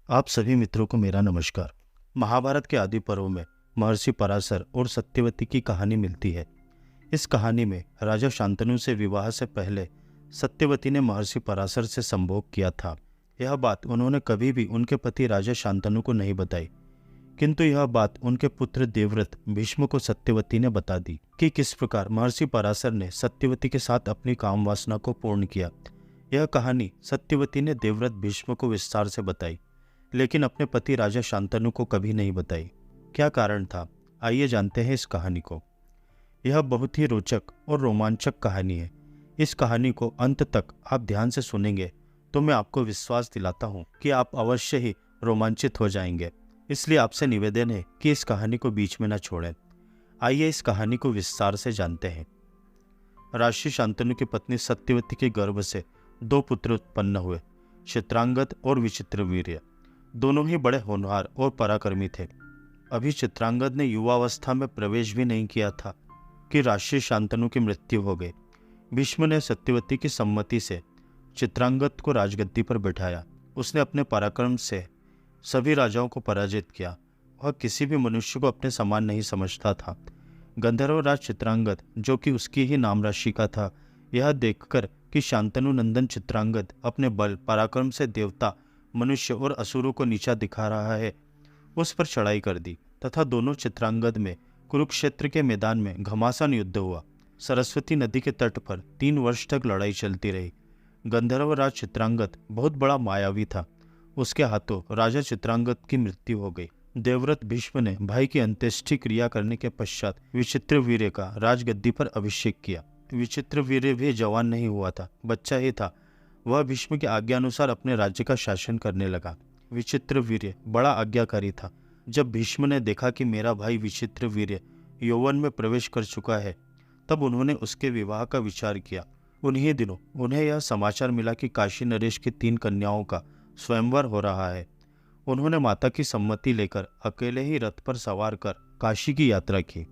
आप सभी मित्रों को मेरा नमस्कार। महाभारत के आदि पर्व में महर्षि पराशर और सत्यवती की कहानी मिलती है। इस कहानी में राजा शांतनु से विवाह से पहले सत्यवती ने महर्षि पराशर से संभोग किया था। यह बात उन्होंने कभी भी उनके पति राजा शांतनु को नहीं बताई, किंतु यह बात उनके पुत्र देवव्रत भीष्म को सत्यवती ने बता दी कि किस प्रकार महर्षि पराशर ने सत्यवती के साथ अपनी काम वासना को पूर्ण किया। यह कहानी सत्यवती ने देवव्रत भीष्म को विस्तार से बताई, लेकिन अपने पति राजा शांतनु को कभी नहीं बताई। क्या कारण था, आइए जानते हैं इस कहानी को। यह बहुत ही रोचक और रोमांचक कहानी है। इस कहानी को अंत तक आप ध्यान से सुनेंगे तो मैं आपको विश्वास दिलाता हूँ कि आप अवश्य ही रोमांचित हो जाएंगे। इसलिए आपसे निवेदन है कि इस कहानी को बीच में न छोड़ें। आइए इस कहानी को विस्तार से जानते हैं। राजर्षि शांतनु की पत्नी सत्यवती के गर्भ से 2 पुत्र उत्पन्न हुए, चित्रांगद और विचित्रवीर्य। दोनों ही बड़े होनहार और पराक्रमी थे। अभी चित्रांगद ने युवावस्था में प्रवेश भी नहीं किया था कि राजर्षि शांतनु की मृत्यु हो गई। भीष्म ने सत्यवती की सम्मति से चित्रांगद को राजगद्दी पर बिठाया। उसने अपने पराक्रम से सभी राजाओं को पराजित किया। वह किसी भी मनुष्य को अपने समान नहीं समझता था। गंधर्वराज चित्रांगद, जो कि उसकी ही नाम राशि का था, यह देखकर कि शांतनु नंदन चित्रांगद अपने बल पराक्रम से देवता, मनुष्य और असुरों को नीचा दिखा रहा है, उस पर चढ़ाई कर दी तथा दोनों चित्रांगद में कुरुक्षेत्र के मैदान में घमासान युद्ध हुआ। सरस्वती नदी के तट पर 3 वर्ष तक लड़ाई चलती रही। गंधर्वराज चित्रांगद बहुत बड़ा मायावी था। उसके हाथों राजा चित्रांगद की मृत्यु हो गई। देवव्रत भीष्म ने भाई की अंत्येष्टि क्रिया करने के पश्चात विचित्रवीर्य का राजगद्दी पर अभिषेक किया। विचित्रवीर्य भी जवान नहीं हुआ था, बच्चा ही था। वह भीष्म की आज्ञा अनुसार अपने राज्य का शासन करने लगा। विचित्रवीर्य बड़ा आज्ञाकारी था। जब भीष्म ने देखा कि मेरा भाई विचित्रवीर्य यौवन में प्रवेश कर चुका है, तब उन्होंने उसके विवाह का विचार किया। उन्हीं दिनों उन्हें यह समाचार मिला कि काशी नरेश की 3 कन्याओं का स्वयंवर हो रहा है। उन्होंने माता की सम्मति लेकर अकेले ही रथ पर सवार कर काशी की यात्रा की।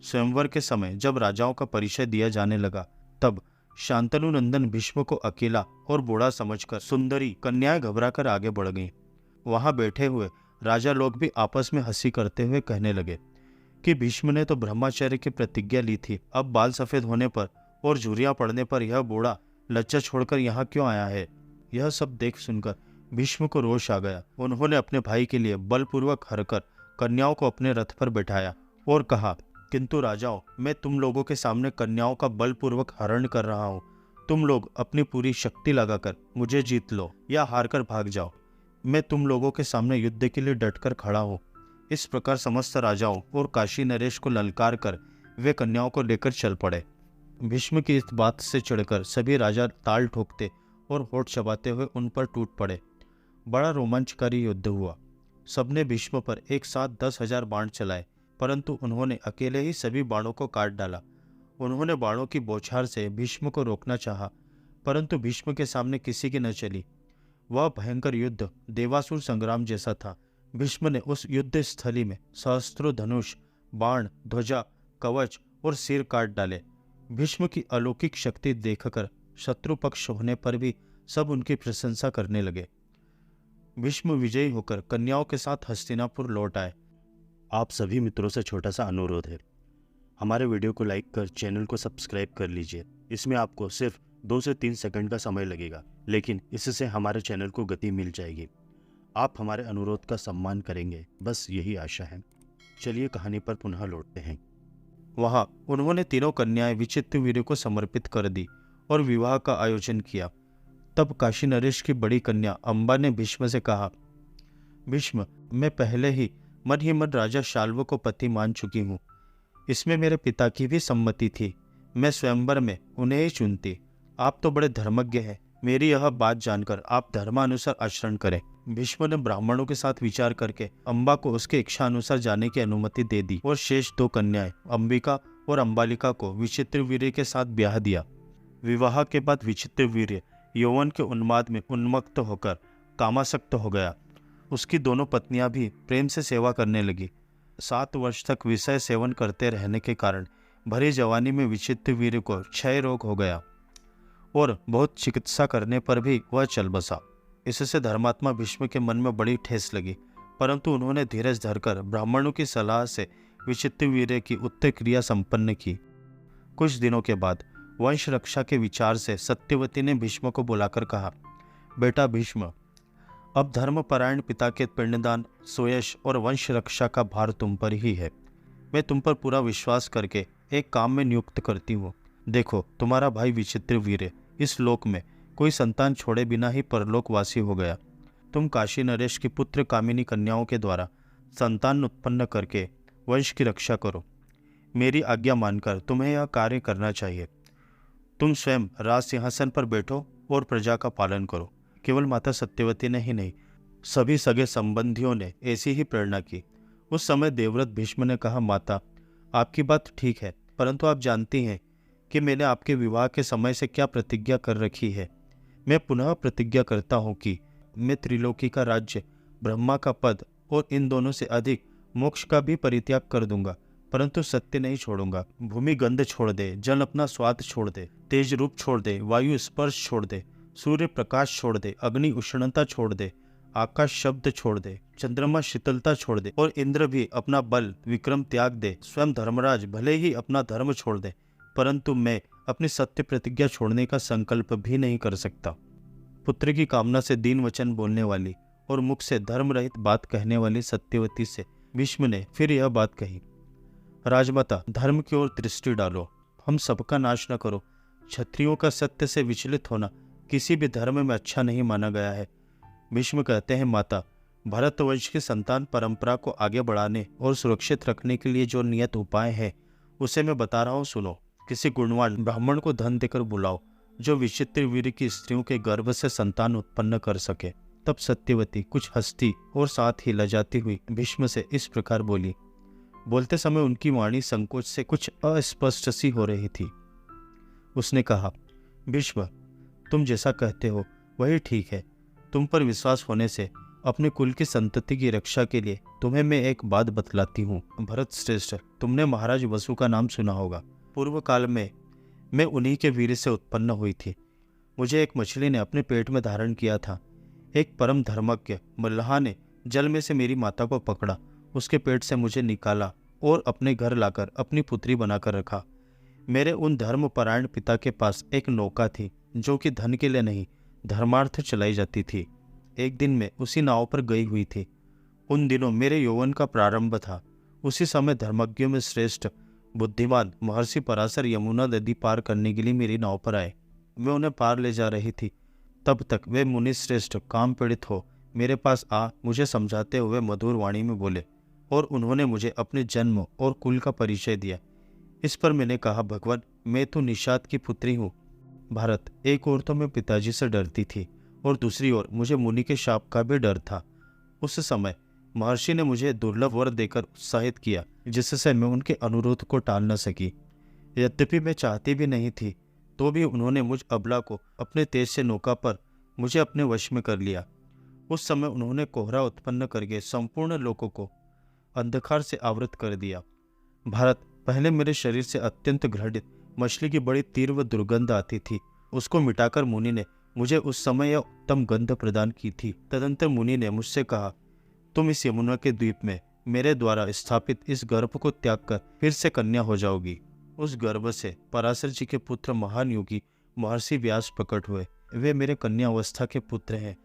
स्वयंवर के समय जब राजाओं का परिचय दिया जाने लगा, तब शांतनु नंदन भीष्म को अकेला और बूढ़ा समझकर सुंदरी कन्याएं घबराकर आगे बढ़ गईं। वहां बैठे हुए राजा लोग भी आपस में हंसी करते हुए कहने लगे कि भीष्म ने तो ब्रह्मचर्य की प्रतिज्ञा ली थी, अब बाल सफेद होने पर और झुर्रियां पड़ने पर यह बूढ़ा लज्जा छोड़कर यहाँ क्यों आया है। यह सब देख सुनकर भीष्म को रोष आ गया। उन्होंने अपने भाई के लिए बलपूर्वक हरकर कन्याओं को अपने रथ पर बैठाया और कहा, किंतु राजाओं, मैं तुम लोगों के सामने कन्याओं का बलपूर्वक हरण कर रहा हूँ। तुम लोग अपनी पूरी शक्ति लगाकर मुझे जीत लो या हारकर भाग जाओ। मैं तुम लोगों के सामने युद्ध के लिए डटकर खड़ा हूँ। इस प्रकार समस्त राजाओं और काशी नरेश को ललकार कर वे कन्याओं को लेकर चल पड़े। भीष्म की इस बात से चिढ़कर सभी राजा ताल ठोकते और होठ चबाते हुए उन पर टूट पड़े। बड़ा रोमांचकारी युद्ध हुआ। सबने भीष्म पर एक साथ 10,000 बाण चलाए, परंतु उन्होंने अकेले ही सभी बाणों को काट डाला। उन्होंने बाणों की बौछार से भीष्म को रोकना चाहा, परंतु भीष्म के सामने किसी की न चली। वह भयंकर युद्ध देवासुर संग्राम जैसा था। भीष्म ने उस युद्ध स्थली में सहस्त्रों धनुष, बाण, ध्वजा, कवच और सिर काट डाले। भीष्म की अलौकिक शक्ति देखकर शत्रु पक्ष होने पर भी सब उनकी प्रशंसा करने लगे। भीष्म विजयी होकर कन्याओं के साथ हस्तिनापुर लौट आए। आप सभी मित्रों से छोटा सा अनुरोध है, हमारे वीडियो को लाइक कर चैनल को सब्सक्राइब कर लीजिए। इसमें आपको सिर्फ 2 से 3 सेकंड का समय लगेगा, लेकिन इससे हमारे चैनल को गति मिल जाएगी। आप हमारे अनुरोध का सम्मान करेंगे, बस यही आशा है। चलिए कहानी पर पुनः लौटते हैं। वहां उन्होंने तीनों कन्याएं विचित्रवीर्य को समर्पित कर दी और विवाह का आयोजन किया। तब काशी नरेश की बड़ी कन्या अंबा ने भीष्म से कहा, भीष्म, मैं पहले ही मन राजा शाल्व को पति मान चुकी हूँ। इसमें मेरे पिता की भी सम्मति थी। मैं स्वयंवर में उन्हें ही चुनती। आप तो बड़े धर्मज्ञ हैं, मेरी यह बात जानकर आप धर्मानुसार आचरण करें। भीष्म ने ब्राह्मणों के साथ विचार करके अंबा को उसके इच्छा अनुसार जाने की अनुमति दे दी और शेष 2 कन्याएं अंबिका और अंबालिका को विचित्रवीर्य के साथ ब्याह दिया। विवाह के बाद विचित्रवीर्य यौवन के उन्माद में उन्मत्त होकर कामासक्त हो गया। उसकी दोनों पत्नियां भी प्रेम से सेवा करने लगी। 7 वर्ष तक विषय सेवन करते रहने के कारण भरी जवानी में विचित्रवीर्य को क्षय रोग हो गया और बहुत चिकित्सा करने पर भी वह चल बसा। इससे धर्मात्मा भीष्म के मन में बड़ी ठेस लगी, परंतु उन्होंने धीरज धरकर ब्राह्मणों की सलाह से विचित्रवीर्य की उत्तर क्रिया संपन्न की। कुछ दिनों के बाद वंश रक्षा के विचार से सत्यवती ने भीष्म को बुलाकर कहा, बेटा भीष्म, अब धर्मपरायण पिता के पिंडदान, सुयश और वंश रक्षा का भार तुम पर ही है। मैं तुम पर पूरा विश्वास करके एक काम में नियुक्त करती हूँ। देखो, तुम्हारा भाई विचित्रवीर्य इस लोक में कोई संतान छोड़े बिना ही परलोकवासी हो गया। तुम काशी नरेश की पुत्र कामिनी कन्याओं के द्वारा संतान उत्पन्न करके वंश की रक्षा करो। मेरी आज्ञा मानकर तुम्हें यह कार्य करना चाहिए। तुम स्वयं राज सिंहासन पर बैठो और प्रजा का पालन करो। केवल माता सत्यवती ने ही नहीं, सभी सगे संबंधियों ने ऐसी ही प्रेरणा की। उस समय देवव्रत भीष्म ने कहा, माता, आपकी बात ठीक है, परंतु आप जानती हैं कि मैंने आपके विवाह के समय से क्या प्रतिज्ञा कर रखी है। मैं पुनः प्रतिज्ञा करता हूँ कि मैं त्रिलोकी का राज्य, ब्रह्मा का पद और इन दोनों से अधिक मोक्ष का भी परित्याग कर दूंगा, परंतु सत्य नहीं छोड़ूंगा। भूमि गंध छोड़ दे, जल अपना स्वाद छोड़ दे, तेज रूप छोड़ दे, वायु स्पर्श छोड़ दे, सूर्य प्रकाश छोड़ दे, अग्नि उष्णता छोड़ दे, आकाश शब्द छोड़ दे, चंद्रमा शीतलता छोड़ दे और इंद्र भी अपना बल विक्रम त्याग दे। स्वयं धर्मराज भले ही अपना धर्म छोड़ दे, परंतु मैं अपनी सत्य प्रतिज्ञा छोड़ने का संकल्प भी नहीं कर सकता। पुत्र की कामना से दीन वचन बोलने वाली और मुख से धर्म रहित बात कहने वाली सत्यवती से भीष्म ने फिर यह बात कही, राजमाता, धर्म की ओर दृष्टि डालो, हम सबका नाश न करो। क्षत्रियों का सत्य से विचलित होना किसी भी धर्म में अच्छा नहीं माना गया है। भीष्म कहते हैं, माता, भरतवंश की संतान परंपरा को आगे बढ़ाने और सुरक्षित रखने के लिए जो नियत उपाय है उसे मैं बता रहा हूँ, सुनो। किसी गुणवान ब्राह्मण को धन देकर बुलाओ जो विचित्रवीर्य की स्त्रियों के गर्भ से संतान उत्पन्न कर सके। तब सत्यवती कुछ हंसती और साथ ही लजाती हुई भीष्म से इस प्रकार बोली। बोलते समय उनकी वाणी संकोच से कुछ अस्पष्ट सी हो रही थी। उसने कहा, भीष्म, तुम जैसा कहते हो वही ठीक है। तुम पर विश्वास होने से अपने कुल की संतति की रक्षा के लिए तुम्हें मैं एक बात बतलाती हूँ। भरत श्रेष्ठ, तुमने महाराज वसु का नाम सुना होगा। पूर्व काल में मैं उन्हीं के वीर से उत्पन्न हुई थी। मुझे एक मछली ने अपने पेट में धारण किया था। एक परम धर्मज्ञ मल्लाह ने जल में से मेरी माता को पकड़ा, उसके पेट से मुझे निकाला और अपने घर लाकर अपनी पुत्री बनाकर रखा। मेरे उन धर्मपरायण पिता के पास एक नौका थी जो कि धन के लिए नहीं, धर्मार्थ चलाई जाती थी। एक दिन मैं उसी नाव पर गई हुई थी। उन दिनों मेरे यौवन का प्रारंभ था। उसी समय धर्मज्ञों में श्रेष्ठ बुद्धिमान महर्षि पराशर यमुना नदी पार करने के लिए मेरी नाव पर आए। मैं उन्हें पार ले जा रही थी। तब तक वे मुनि श्रेष्ठ काम पीड़ित हो मेरे पास आ मुझे समझाते हुए मधुर वाणी में बोले और उन्होंने मुझे अपने जन्म और कुल का परिचय दिया। इस पर मैंने कहा, भगवान, मैं तो निषाद की पुत्री हूँ। भारत, एक ओर तो मैं पिताजी से डरती थी और दूसरी ओर मुझे मुनि के शाप का भी डर था। उस समय महर्षि ने मुझे दुर्लभ वर देकर उत्साहित किया, जिससे मैं उनके अनुरोध को टाल न सकी। यद्यपि मैं चाहती भी नहीं थी, तो भी उन्होंने मुझ अबला को अपने तेज से नौका पर मुझे अपने वश में कर लिया। उस समय उन्होंने कोहरा उत्पन्न करके संपूर्ण लोकों को अंधकार से आवृत कर दिया। भारत, पहले मेरे शरीर से अत्यंत घृणित मछली की बड़ी तीव्र दुर्गंध आती थी। उसको मिटाकर मुनि ने मुझे उस समय यह उत्तम गंध प्रदान की थी। तदंतर मुनि ने मुझसे कहा, तुम इस यमुना के द्वीप में मेरे द्वारा स्थापित इस गर्भ को त्याग कर फिर से कन्या हो जाओगी। उस गर्भ से पराशर जी के पुत्र महान योगी महर्षि व्यास प्रकट हुए। वे मेरे कन्या अवस्था के पुत्र हैं।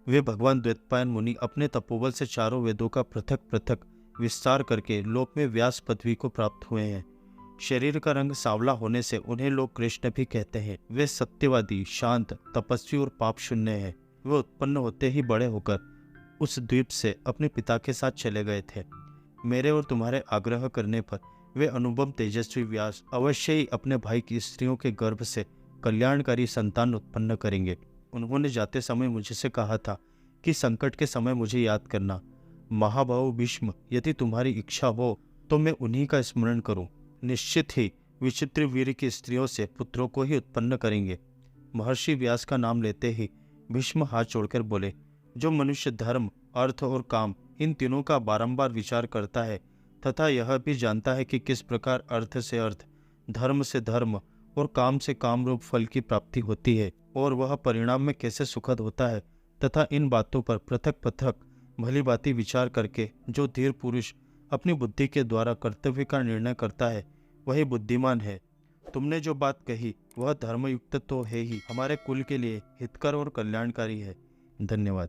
वे भगवान द्वैतपायन मुनि अपने तपोबल से चारों वेदों का पृथक पृथक विस्तार करके लोक में व्यास पदवी को प्राप्त हुए हैं। शरीर का रंग सांवला होने से उन्हें लोग कृष्ण भी कहते हैं। वे सत्यवादी, शांत, तपस्वी और पाप शून्य हैं। वे उत्पन्न होते ही बड़े होकर उस द्वीप से अपने पिता के साथ चले गए थे। मेरे और तुम्हारे आग्रह करने पर वे अनुपम तेजस्वी व्यास अवश्य ही अपने भाई की स्त्रियों के गर्भ से कल्याणकारी संतान उत्पन्न करेंगे। उन्होंने जाते समय मुझसे कहा था कि संकट के समय मुझे याद करना। महाबाहु भीष्म, यदि तुम्हारी इच्छा हो तो मैं उन्हीं का स्मरण करूं। निश्चित ही विचित्रवीर्य की स्त्रियों से पुत्रों को ही उत्पन्न करेंगे। महर्षि व्यास का नाम लेते ही भीष्म हाथ जोड़कर बोले, जो मनुष्य धर्म, अर्थ और काम इन तीनों का बारंबार विचार करता है तथा यह भी जानता है कि किस प्रकार अर्थ से अर्थ, धर्म से धर्म और काम से काम रूप फल की प्राप्ति होती है और वह परिणाम में कैसे सुखद होता है, तथा इन बातों पर पृथक पृथक भली भांति विचार करके जो धीर पुरुष अपनी बुद्धि के द्वारा कर्तव्य का निर्णय करता है वही बुद्धिमान है। तुमने जो बात कही वह धर्मयुक्त तो है ही, हमारे कुल के लिए हितकर और कल्याणकारी है। धन्यवाद।